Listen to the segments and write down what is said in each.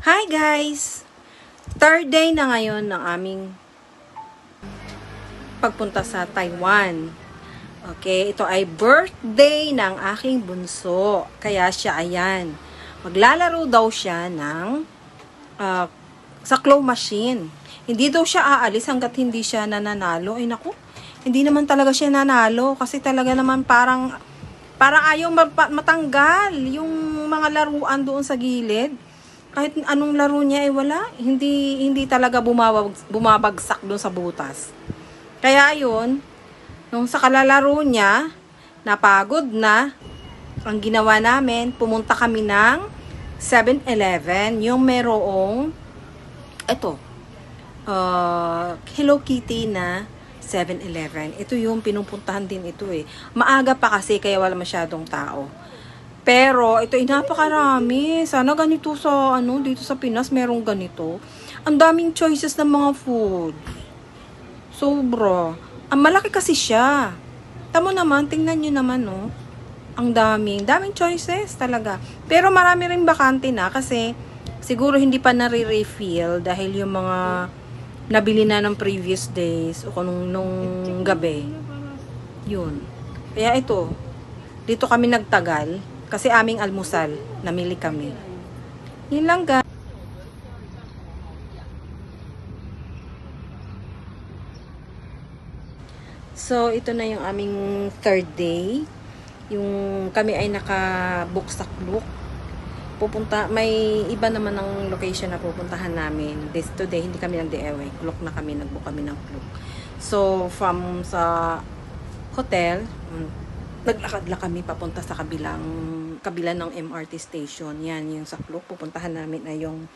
Hi guys! Third day na ngayon ng aming pagpunta sa Taiwan. Okay, ito ay birthday ng aking bunso. Kaya siya, ayan, maglalaro daw siya ng sa claw machine. Hindi daw siya aalis hanggat hindi siya nananalo. Ay naku, hindi naman talaga siya nanalo kasi talaga naman parang ayaw matanggal yung mga laruan doon sa gilid. Kahit anong laro niya ay wala, hindi talaga bumabagsak doon sa butas. Kaya ayun, nung sa kalalaro niya, napagod na, ang ginawa namin, pumunta kami ng 7-Eleven, yung merong Hello Kitty na 7-Eleven. Ito yung pinupuntahan din ito eh. Maaga pa kasi kaya wala masyadong tao. Pero ito ay napakarami. Sana ganito sa dito sa Pinas merong ganito. Ang daming choices ng mga food. Sobra. Ang malaki kasi siya. Tamo naman, tingnan niyo naman Ang daming choices talaga. Pero marami rin bakante na kasi siguro hindi pa nare-refill dahil yung mga nabili na ng previous days o nung gabi. Yun. Kaya ito, dito kami nagtagal kasi aming almusal, namili kami. Yun lang guys. So, ito na yung aming third day. Yung kami ay naka-book sa Klook. May iba naman ng location na pupuntahan namin. Today, hindi kami nag-DIY. Klook na kami, nag-book kami ng Klook. So, from sa hotel, naglakad lang kami papunta sa kabila ng MRT station. Yan, yung sa Klook. Pupuntahan namin ay yung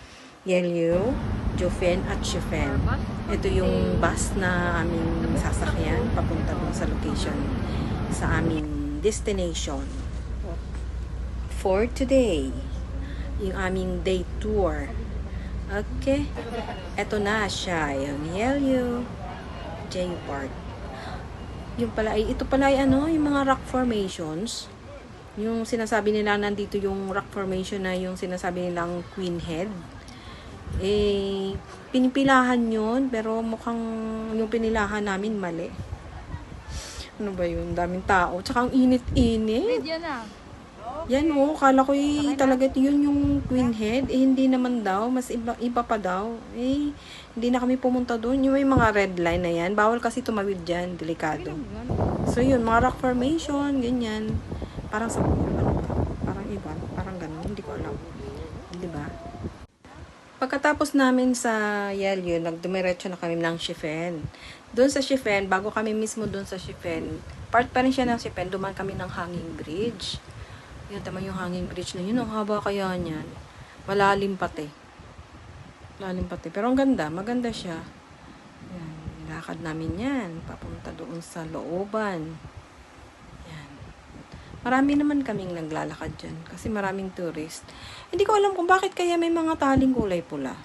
Yelyu, Jofen at Shifen. Ito yung bus na aming sasakyan papunta dun sa location sa aming destination for today. Yung aming day tour. Okay. Ito na siya. Yung Yelyu, J Park. Ito pala ay yung mga rock formations. Yung sinasabi nila nandito yung rock formation na yung sinasabi nilang Queen Head. Pinipilahan yun, pero mukhang yung pinilahan namin mali. Ano ba yun? Daming tao. Tsaka ang init-init. Yan kala ko talaga yun yung Queen Head. Hindi naman daw. Mas iba pa daw. Hindi na kami pumunta doon. Yung may mga red line na yan. Bawal kasi tumawid dyan. Delikado. So yun, mga rock formation, ganyan. Parang sa parang iba. Parang ganun. Hindi ko alam. Diba? Pagkatapos namin sa Yelyu, nagdumiretso na kami ng Shifen. Doon sa Shifen, bago kami mismo doon sa Shifen, part pa rin siya ng Shifen, duman kami ng hanging bridge. Yan, tama yung hanging bridge na yun. Ang haba kaya niyan. Malalim pati. Pero ang ganda. Maganda siya. Yan. Lakad namin yan. Papunta doon sa looban. Yan. Marami naman kaming naglalakad dyan. Kasi maraming tourist. Hindi ko alam kung bakit kaya may mga taling kulay pula.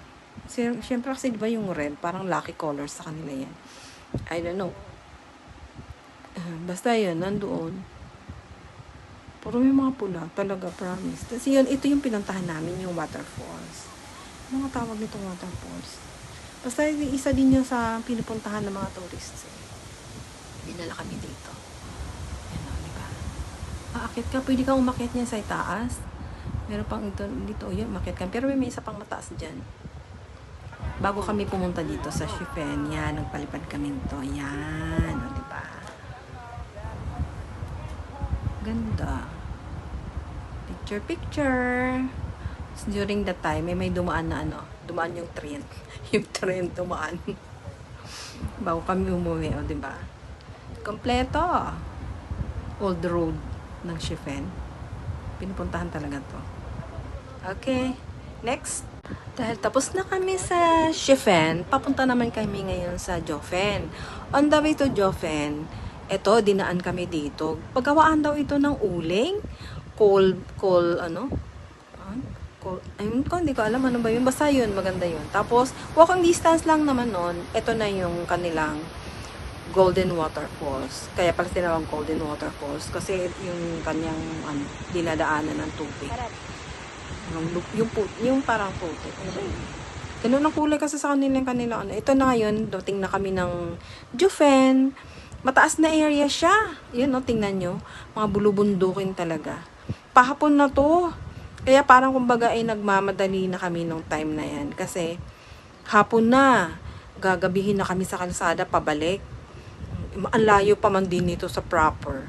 Siyempre kasi diba yung red, parang lucky colors sa kanila yan. I don't know. Basta yun, nandoon. Puro may mga pula, talaga, promise. Kasi yun, ito yung pinuntahan namin, yung waterfalls. Ano nga tawag nitong waterfalls? Basta isa din yun sa pinupuntahan ng mga tourists. Dinala kami dito. Yan diba? Aakit ka, pwede kang umakyat niya sa itaas. Meron pang dito, yun, umakyat ka. Pero may isa pang mataas dyan. Bago kami pumunta dito sa Shifen, yan, nagpalipad kami nito. Yan, diba? Ganda. Picture. During that time, may dumaan na dumaan yung train. Yung train dumaan. Bago kami umuwi, diba? Kompleto. Old road ng Shifen. Pinupuntahan talaga to. Okay. Next. Dahil tapos na kami sa Shifen, papunta naman kami ngayon sa Jofen. On the way to Jofen, dinaan kami dito. Paggawaan daw ito ng uling. Hindi ko alam ano ba yun. Basta yun, maganda yun. Tapos, walking distance lang naman nun, ito na yung kanilang Golden Waterfalls. Kaya pala tinawag Golden Waterfalls kasi yung kanyang dinadaanan ng tubig. Yung parang puti. Ano ba yun? Ganun ang kulay kasi sa kanila. Ano. Ito na ngayon, dating na kami ng Jufen. Mataas na area siya. Yun, no, tingnan nyo. Mga bulubundukin talaga. Pahapon na to. Kaya parang kumbaga ay nagmamadali na kami nung time na yan. Kasi hapon na. Gagabihin na kami sa kalsada pabalik. Ang layo pa man din nito sa proper.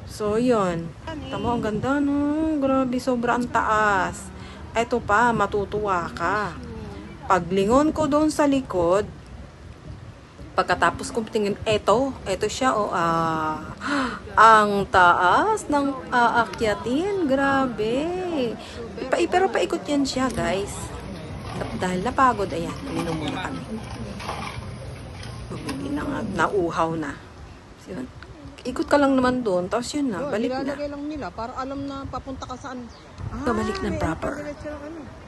So, yun. Tamo, ang ganda, no? Grabe, sobrang taas. Eto pa, matutuwa ka. Paglingon ko doon sa likod, pagkatapos kong tingin, eto siya, ang taas ng aakyatin, grabe. Pero paikot yan siya, guys. Dahil napagod, ayan, uminom muna kami. Bumili na nga, nauhaw na. So, yun. Ikot ka lang naman doon, tapos yun na, balik na. Nilalagay lang nila para alam na papunta ka saan. Balik ng proper. Diretso lang ano.